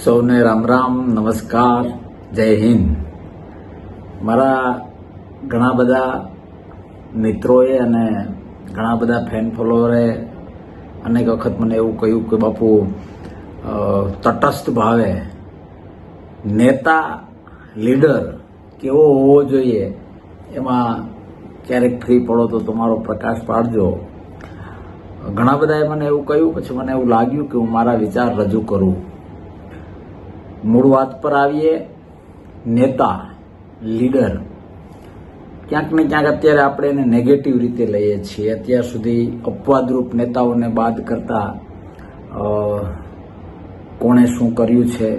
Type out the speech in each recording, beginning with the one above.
સૌને રામ રામ, નમસ્કાર, જય હિન્દ. મારા ઘણા બધા મિત્રોએ અને ઘણા બધા ફેન ફોલોવરે અનેક વખત મને એવું કહ્યું કે બાપુ તટસ્થ ભાવે નેતા લીડર કેવો હોવો જોઈએ એમાં ક્યારેક ફ્રી પડો તો તમારો પ્રકાશ પાડજો. ઘણા બધાએ મને એવું કહ્યું, પછી મને એવું લાગ્યું કે હું મારા વિચાર રજૂ કરું. મૂળ વાત પર આવીએ. નેતા લીડર ક્યાંક ને ક્યાંક અત્યારે આપણે એને નેગેટિવ રીતે લઈએ છીએ. અત્યાર સુધી અપવાદરૂપ નેતાઓને બાદ કરતા કોણે શું કર્યું છે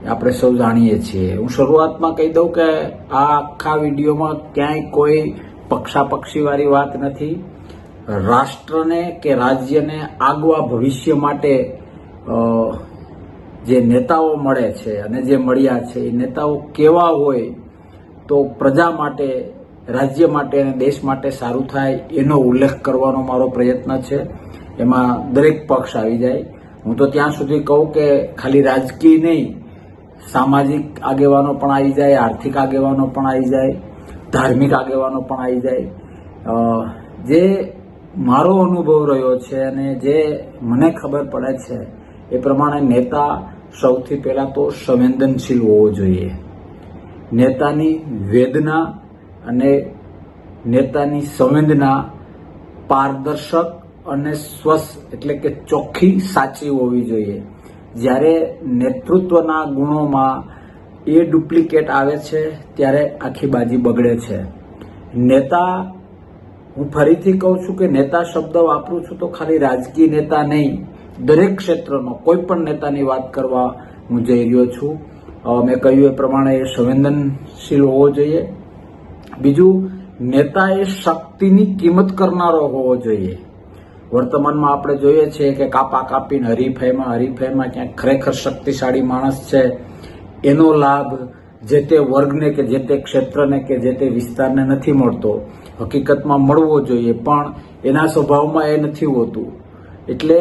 આપણે સૌ જાણીએ છીએ. હું શરૂઆતમાં કહી દઉં કે આ આખા વિડીયોમાં ક્યાંય કોઈ પક્ષાપક્ષીવાળી વાત નથી. રાષ્ટ્રને કે રાજ્યને આગવા ભવિષ્ય માટે જે નેતાઓ મળે છે અને જે મળ્યા છે એ નેતાઓ કેવા હોય તો પ્રજા માટે, રાજ્ય માટે અને દેશ માટે સારું થાય એનો ઉલ્લેખ કરવાનો મારો પ્રયત્ન છે. એમાં દરેક પક્ષ આવી જાય. હું તો ત્યાં સુધી કહું કે ખાલી રાજકીય નહીં, સામાજિક આગેવાનો પણ આવી જાય, આર્થિક આગેવાનો પણ આવી જાય, ધાર્મિક આગેવાનો પણ આવી જાય. જે મારો અનુભવ રહ્યો છે અને જે મને ખબર પડે છે એ પ્રમાણે નેતા સૌથી પહેલા તો સંવેદનશીલ હોવો જોઈએ. નેતાની વેદના અને નેતાની સંવેદના પારદર્શક અને સ્વસ્થ એટલે કે ચોખ્ખી, સાચી હોવી જોઈએ. જ્યારે નેતૃત્વના ગુણોમાં એ ડુપ્લિકેટ આવે છે ત્યારે આખી બાજી બગડે છે. નેતા, હું ફરીથી કહું છું કે નેતા શબ્દ વાપરું છું તો ખાલી રાજકીય નેતા નહીં, દરેક ક્ષેત્રનો કોઈ પણ નેતાની વાત કરવા હું જઈ રહ્યો છું. મેં કહ્યું એ પ્રમાણે એ સંવેદનશીલ હોવો જોઈએ. બીજું, નેતા એ શક્તિની કિંમત કરનારો હોવો જોઈએ. વર્તમાનમાં આપણે જોઈએ છીએ કે કાપા કાપીને હરીફાઈમાં ક્યાંક ખરેખર શક્તિશાળી માણસ છે એનો લાભ જે તે વર્ગને કે જે તે ક્ષેત્રને કે જે તે વિસ્તારને નથી મળતો. હકીકતમાં મળવો જોઈએ પણ એના સ્વભાવમાં એ નથી હોતું. એટલે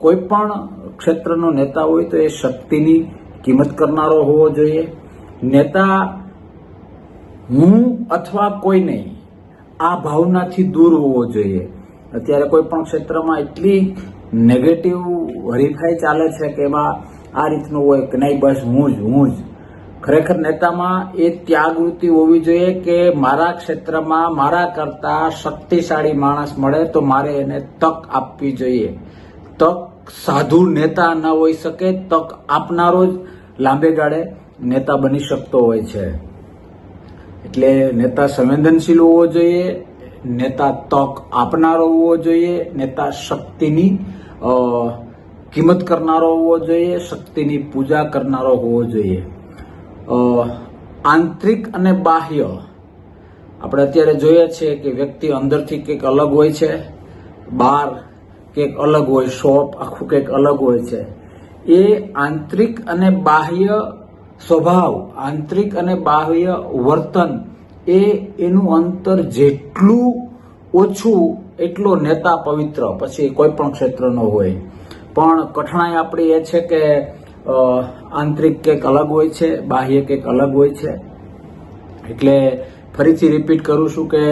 કોઈ પણ ક્ષેત્રનો નેતા હોય તો એ શક્તિની કિંમત કરનારો હોવો જોઈએ. નેતા હું અથવા કોઈ નહીં આ ભાવનાથી દૂર હોવો જોઈએ. અત્યારે કોઈ પણ ક્ષેત્રમાં એટલી નેગેટિવ હરીફાઈ ચાલે છે કે એમાં આ રીતનું હોય કે નહીં, બસ હું જ. ખરેખર નેતામાં એ ત્યાગવૃત્તિ હોવી જોઈએ કે મારા ક્ષેત્રમાં મારા કરતા શક્તિશાળી માણસ મળે તો મારે એને તક આપવી જોઈએ. તક સાધુ નેતા ન હોઈ શકે, તક આપનારો જ લાંબે ગાળે નેતા બની શકતો હોય છે. એટલે નેતા સંવેદનશીલ હોવો જોઈએ, નેતા તક આપનારો હોવો જોઈએ, નેતા શક્તિની કિંમત કરનારો હોવો જોઈએ, શક્તિની પૂજા કરનારો હોવો જોઈએ. આંતરિક અને બાહ્ય આપણે અત્યારે જોઈએ છીએ કે વ્યક્તિ અંદરથી કંઈક અલગ હોય છે, બહાર કંઈક અલગ હોય, શોપ આખું કંઈક અલગ હોય છે. એ આંતરિક અને બાહ્ય સ્વભાવ, આંતરિક અને બાહ્ય વર્તન એનું અંતર જેટલું ઓછું એટલો નેતા પવિત્ર પછી કોઈ પણ ક્ષેત્રનો હોય. પણ કઠણાઈ આપણી એ છે કે આંતરિક કંઈક અલગ હોય છે, બાહ્ય કંઈક અલગ હોય છે. એટલે ફરીથી રિપીટ કરું છું કે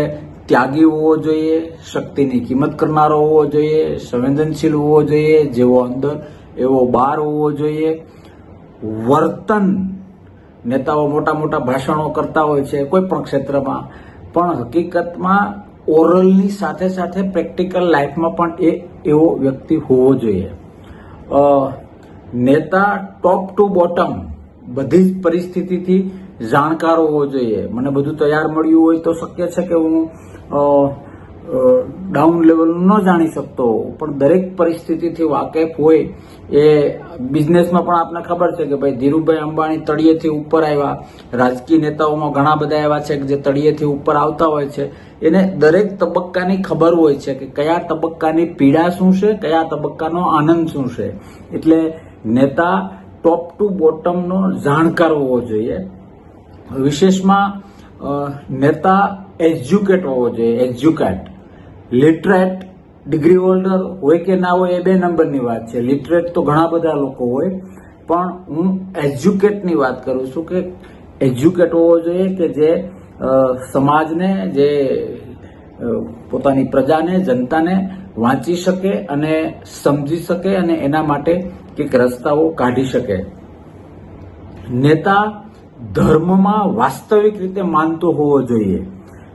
ત્યાગી હોવો જોઈએ, શક્તિની કિંમત કરનારો હોવો જોઈએ, સંવેદનશીલ હોવો જોઈએ, જેવો અંદર એવો બહાર હોવો જોઈએ. વર્તન, નેતાઓ મોટા મોટા ભાષણો કરતા હોય છે કોઈ પણ ક્ષેત્રમાં, પણ હકીકતમાં ઓરલની સાથે સાથે પ્રેક્ટિકલ લાઈફમાં પણ એવો વ્યક્તિ હોવો જોઈએ. નેતા ટોપ ટુ બોટમ બધી જ પરિસ્થિતિથી જાણકાર હોવો જોઈએ. મને બધું તૈયાર મળ્યું હોય તો શક્ય છે કે હું ડાઉન લેવલનું ન જાણી શકતો, પણ દરેક પરિસ્થિતિથી વાકેફ હોય. એ બિઝનેસમાં પણ આપને ખબર છે કે ભાઈ ધીરુભાઈ અંબાણી તળિયેથી ઉપર આવ્યા. રાજકીય નેતાઓમાં ઘણા બધા એવા છે કે જે તળિયેથી ઉપર આવતા હોય છે. એને દરેક તબક્કાની ખબર હોય છે કે કયા તબક્કાની પીડા શું છે, કયા તબક્કાનો આનંદ શું છે. એટલે નેતા ટોપ ટુ બોટમનો જાણકાર હોવો જોઈએ. વિશેષમાં નેતા એજ્યુકેટ હોવો જોઈએ. એજ્યુકેટ, લિટરેટ, ડિગ્રી હોલ્ડર હોય કે ના હોય એ બે નંબરની વાત છે. લિટરેટ તો ઘણા બધા લોકો હોય, પણ હું એજ્યુકેટની વાત કરું છું કે એજ્યુકેટ હોવો જોઈએ કે જે સમાજને, જે પોતાની પ્રજાને, જનતાને વાંચી શકે અને સમજી શકે અને એના માટે કંઈક રસ્તાઓ કાઢી શકે. નેતા ધર્મમાં વાસ્તવિક રીતે માનતો હોવો જોઈએ.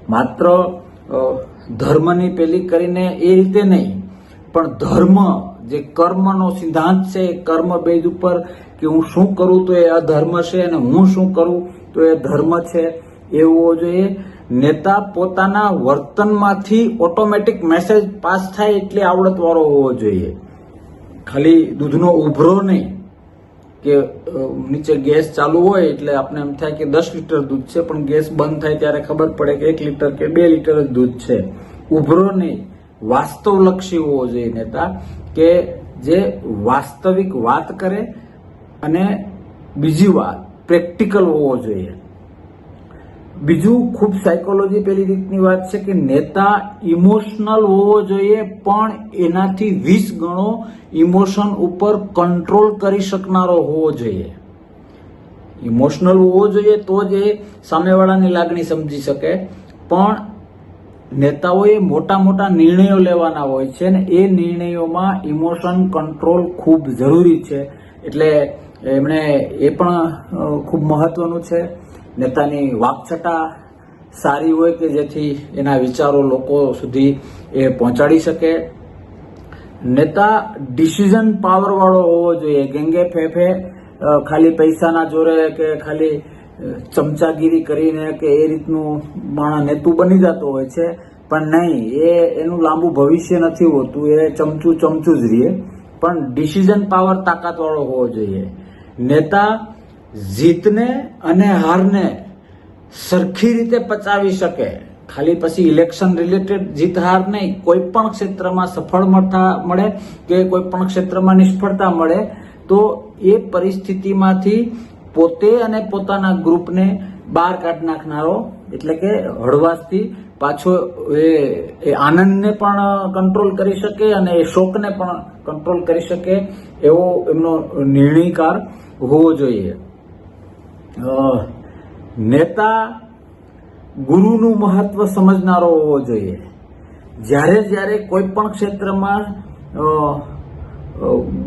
માત્ર ધર્મની પેલી કરીને એ રીતે નહીં, પણ ધર્મ જે કર્મનો સિદ્ધાંત છે એ કર્મ બેઝ ઉપર કે હું શું કરું તો એ અધર્મ છે અને હું શું કરું તો એ ધર્મ છે એ હોવો જોઈએ. નેતા પોતાના વર્તનમાંથી ઓટોમેટિક મેસેજ પાસ થાય એટલી આવડતવાળો હોવો જોઈએ. ખાલી દૂધનો ઉભરો નહીં કે નીચે ગેસ ચાલુ હોય એટલે આપણે એમ થાય કે 10 લીટર દૂધ છે, પણ ગેસ બંધ થાય ત્યારે ખબર પડે કે 1 લીટર કે 2 લીટર જ દૂધ છે. ઉભરો નહીં, વાસ્તવલક્ષી હોવો જોઈએ નેતા, કે જે વાસ્તવિક વાત કરે અને બીજી વાત પ્રેક્ટિકલ હોવો જોઈએ. બીજું ખૂબ સાયકોલોજી પેલી રીતની વાત છે કે નેતા ઇમોશનલ હોવો જોઈએ, પણ એનાથી 20 ગણો ઇમોશન ઉપર કંટ્રોલ કરી શકનારો હોવો જોઈએ. ઇમોશનલ હોવો જોઈએ તો જ એ સામેવાળાની લાગણી સમજી શકે. પણ નેતાઓએ મોટા મોટા નિર્ણયો લેવાના હોય છે ને એ નિર્ણયોમાં ઇમોશન કંટ્રોલ ખૂબ જરૂરી છે. એટલે એમણે એ પણ ખૂબ મહત્વનું છે. નેતાની વાકછટા સારી હોય કે જેથી એના વિચારો લોકો સુધી એ પહોંચાડી શકે. નેતા ડિસિઝન પાવર વાળો હોવો જોઈએ. ગેંગે ફેફે ખાલી પૈસાના જોરે કે ખાલી ચમચાગીરી કરીને કે એ રીતનું માણસ નેતું બની જતો હોય છે, પણ નહીં, એનું લાંબુ ભવિષ્ય નથી હોતું. એ ચમચું જ રહીએ. પણ ડિસિઝન પાવર તાકાત વાળો હોવો જોઈએ. નેતા જીતને અને હારને સરખી રીતે પચાવી શકે. ખાલી પછી ઇલેક્શન રિલેટેડ જીત હાર નહીં, કોઈ પણ ક્ષેત્રમાં સફળતા મળે કે કોઈ પણ ક્ષેત્રમાં નિષ્ફળતા મળે તો એ પરિસ્થિતિમાંથી પોતે અને પોતાના ગ્રુપને બહાર કાઢી નાખનારો, એટલે કે હળવાશથી પાછો એ આનંદને પણ કંટ્રોલ કરી શકે અને એ શોકને પણ કંટ્રોલ કરી શકે એવો એમનો નિર્ણયકાર હોવો જોઈએ. નેતા ગુરુનું મહત્વ સમજનારો હોવો જોઈએ. જ્યારે કોઈ પણ ક્ષેત્રમાં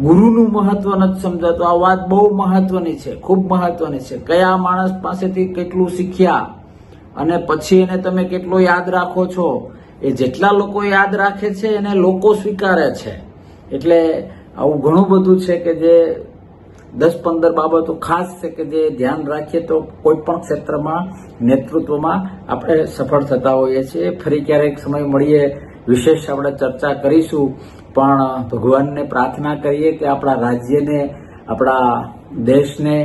ગુરુનું મહત્વ નથી સમજાતું, આ વાત બહુ મહત્વની છે, ખૂબ મહત્વની છે. કયા માણસ પાસેથી કેટલું શીખ્યા અને પછી એને તમે કેટલો યાદ રાખો છો, એ જેટલા લોકો યાદ રાખે છે એને લોકો સ્વીકારે છે. એટલે આવું ઘણું બધું છે કે જે 10-15 બાબતો ખાસ છે કે જે ધ્યાન રાખીએ તો કોઈ પણ ક્ષેત્રમાં નેતૃત્વમાં આપણે સફળ થતા હોઈએ છીએ. ફરી ક્યારેક સમય મળીએ, વિશેષ આપણે ચર્ચા કરીશું. પણ ભગવાનને પ્રાર્થના કરીએ કે આપણા રાજ્યને, આપણા દેશને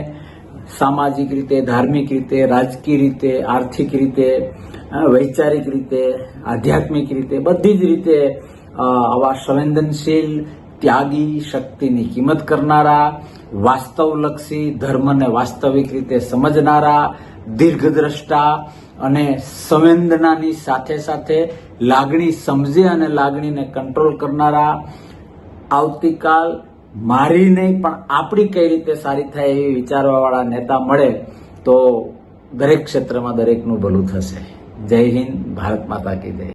સામાજિક રીતે, ધાર્મિક રીતે, રાજકીય રીતે, આર્થિક રીતે, વૈચારિક રીતે, આધ્યાત્મિક રીતે, બધી જ રીતે આવા સંવેદનશીલ, ત્યાગી, શક્તિની કિંમત કરનારા, વાસ્તવલક્ષી, ધર્મને વાસ્તવિક રીતે સમજનારા, દીર્ઘદ્રષ્ટા અને સંવેદનાની સાથે સાથે લાગણી સમજે અને લાગણીને કંટ્રોલ કરનારા, આવતીકાલ મારી નહીં પણ આપણી કઈ રીતે સારી થાય એવી વિચારવાવાળા નેતા મળે તો દરેક ક્ષેત્રમાં દરેકનું ભલું થશે. જય હિન્દ, ભારત માતા કી જય.